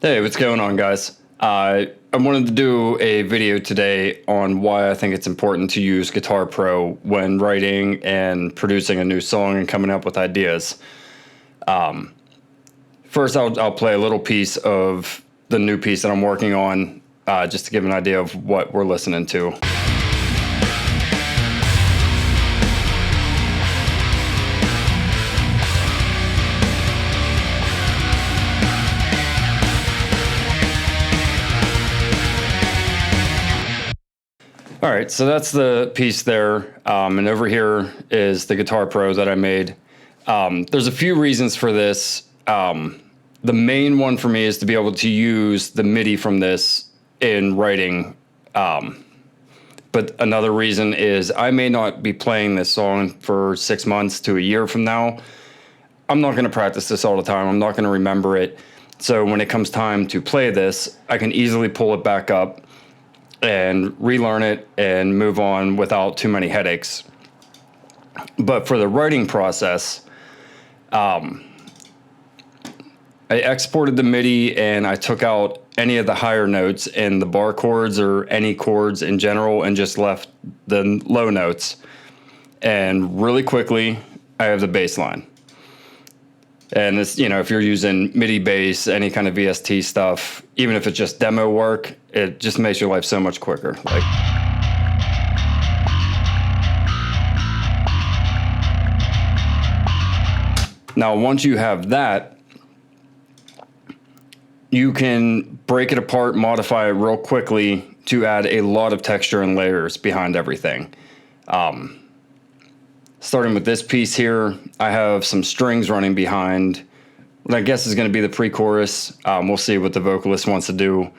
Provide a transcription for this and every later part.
Hey, what's going on, guys? I wanted to do a video today on why I think it's important to use GuitarPro when writing and producing a new song and coming up with ideas. First, I'll play a little piece of the new piece that I'm working on, just to give an idea of what we're listening to. All right, so that's the piece there, and over here is the GuitarPro that I made. There's a few reasons for this. The main one for me is to be able to use the MIDI from this in writing. But another reason is I may not be playing this song for 6 months to a year from now. I'm not going to practice this all the time. I'm not going to remember it. So when it comes time to play this, I can easily pull it back up and relearn it and move on without too many headaches. But for the writing process, I exported the MIDI and I took out any of the higher notes in the bar chords or any chords in general and just left the low notes. And really quickly, I have the bass line. And this, if you're using MIDI bass, any kind of VST stuff, even if it's just demo work, it just makes your life so much quicker. Now, once you have that, you can break it apart, modify it real quickly to add a lot of texture and layers behind everything. Starting with this piece here, I have some strings running behind what I guess is going to be the pre-chorus. We'll see what the vocalist wants to do.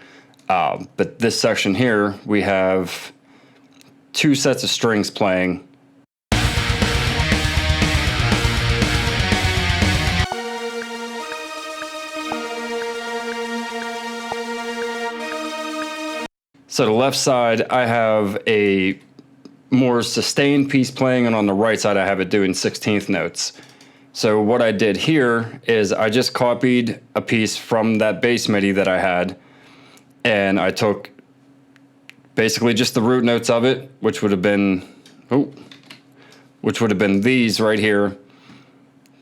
But this section here, we have 2 sets of strings playing. So the left side, I have a more sustained piece playing, and on the right side I have it doing 16th notes. So what I did here is I just copied a piece from that bass MIDI that I had, and I took basically just the root notes of it, which would have been these right here,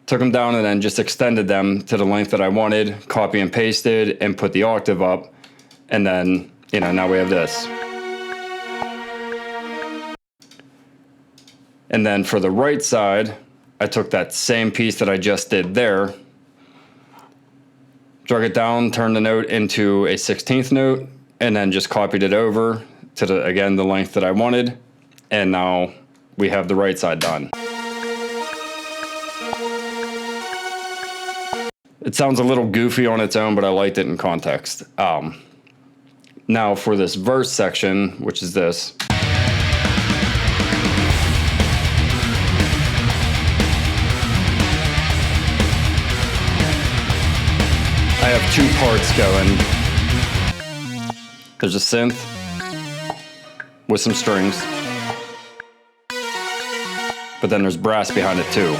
took them down and then just extended them to the length that I wanted, copy and pasted, and put the octave up, and then now we have this. And then for the right side, I took that same piece that I just did there, drug it down, turned the note into a 16th note, and then just copied it over to the length that I wanted. And now we have the right side done. It sounds a little goofy on its own, but I liked it in context. Now for this verse section, which is this. I have 2 parts going. There's a synth with some strings, but then there's brass behind it too.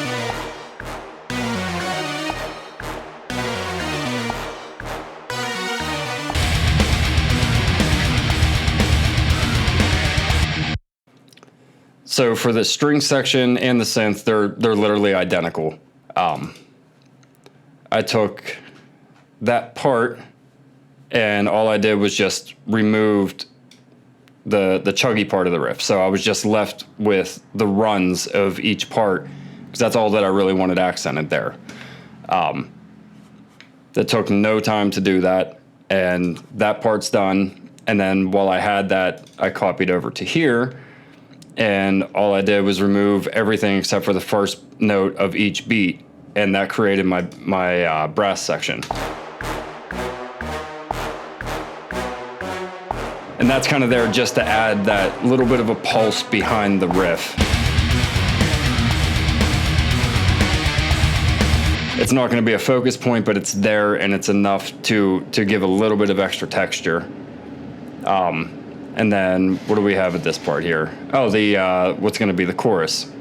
So for the string section and the synth, they're literally identical. I took that part and all I did was just removed the chuggy part of the riff. So I was just left with the runs of each part because that's all that I really wanted accented there. That took no time to do that, and that part's done. And then while I had that, I copied over to here, and all I did was remove everything except for the first note of each beat, and that created my brass section. And that's kind of there just to add that little bit of a pulse behind the riff. It's not going to be a focus point, but it's there and it's enough to give a little bit of extra texture. And then what do we have at this part here? Oh, the what's going to be the chorus.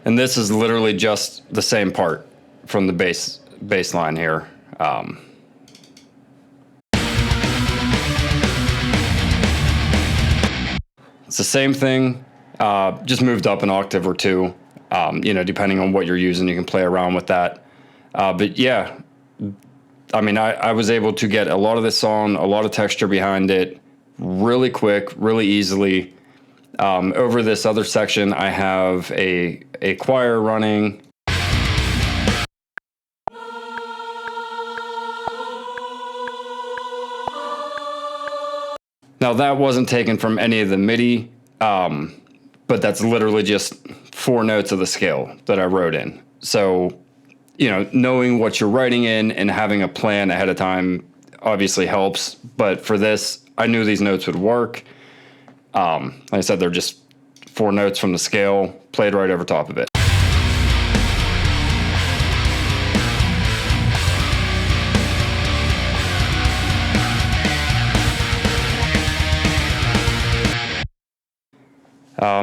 And this is literally just the same part from the bass line here. It's the same thing, just moved up an octave or two. Depending on what you're using, you can play around with that. But yeah, I mean, I was able to get a lot of this song, a lot of texture behind it, really quick, really easily. Over this other section, I have a choir running. Now that wasn't taken from any of the MIDI, but that's literally just 4 notes of the scale that I wrote in. So, knowing what you're writing in and having a plan ahead of time obviously helps. But for this, I knew these notes would work. Like I said, they're just 4 notes from the scale, played right over top of it.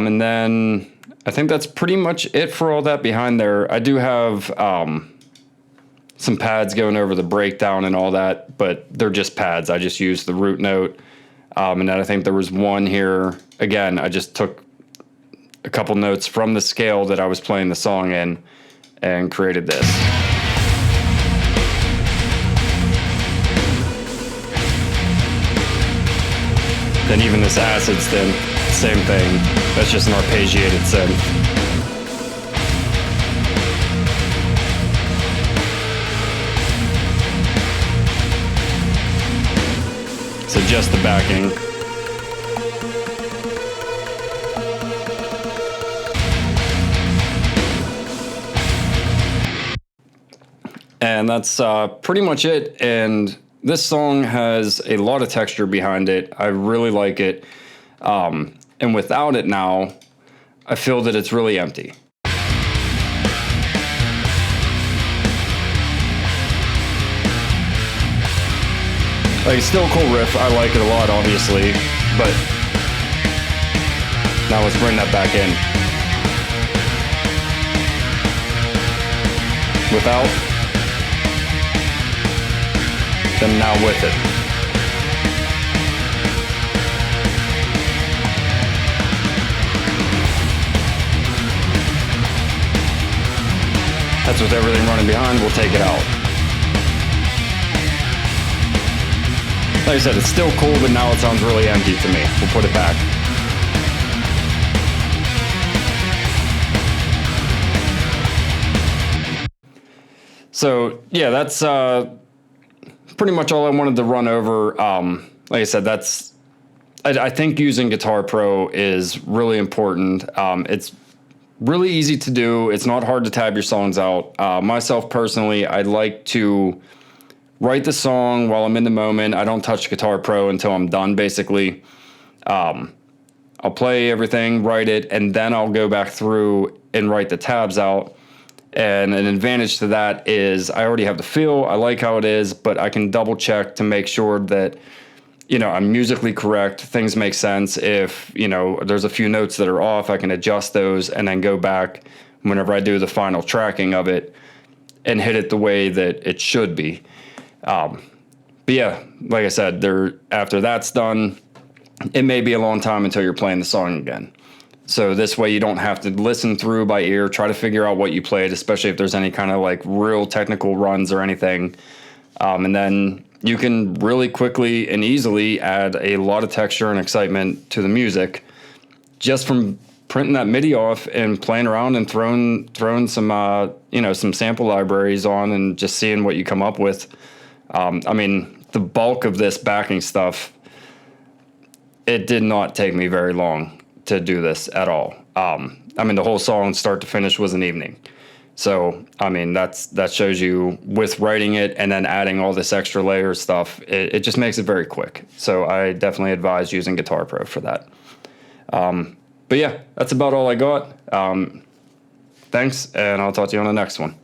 And then I think that's pretty much it for all that behind there. I do have some pads going over the breakdown and all that, but they're just pads. I just used the root note. And then I think there was one here. Again, I just took a couple notes from the scale that I was playing the song in and created this. Then even this acid stem, same thing. That's just an arpeggiated synth. So just the backing. And that's pretty much it. And this song has a lot of texture behind it. I really like it. And without it now, I feel that it's really empty. Like, it's still a cool riff. I like it a lot, obviously. But now let's bring that back in. Without, then now with it. That's with everything running behind, we'll take it out. Like I said, it's still cool, but now it sounds really empty to me. We'll put it back. So yeah, that's pretty much all I wanted to run over. Like I said, I think using GuitarPro is really important. It's really easy to do. It's not hard to tab your songs out. Myself personally, I like to write the song while I'm in the moment. I don't touch GuitarPro until I'm done, basically. I'll play everything, write it, and then I'll go back through and write the tabs out. And an advantage to that is I already have the feel. I like how it is, but I can double check to make sure that I'm musically correct. Things make sense. If, there's a few notes that are off, I can adjust those and then go back whenever I do the final tracking of it and hit it the way that it should be. But yeah, like I said, after that's done, it may be a long time until you're playing the song again. So this way you don't have to listen through by ear, try to figure out what you played, especially if there's any kind of like real technical runs or anything. And then you can really quickly and easily add a lot of texture and excitement to the music just from printing that MIDI off and playing around and throwing some some sample libraries on and just seeing what you come up with. I mean, the bulk of this backing stuff, it did not take me very long to do this at all. I mean, the whole song start to finish was an evening. So, I mean, that shows you with writing it and then adding all this extra layer stuff, it just makes it very quick. So I definitely advise using GuitarPro for that. But yeah, that's about all I got. Thanks, and I'll talk to you on the next one.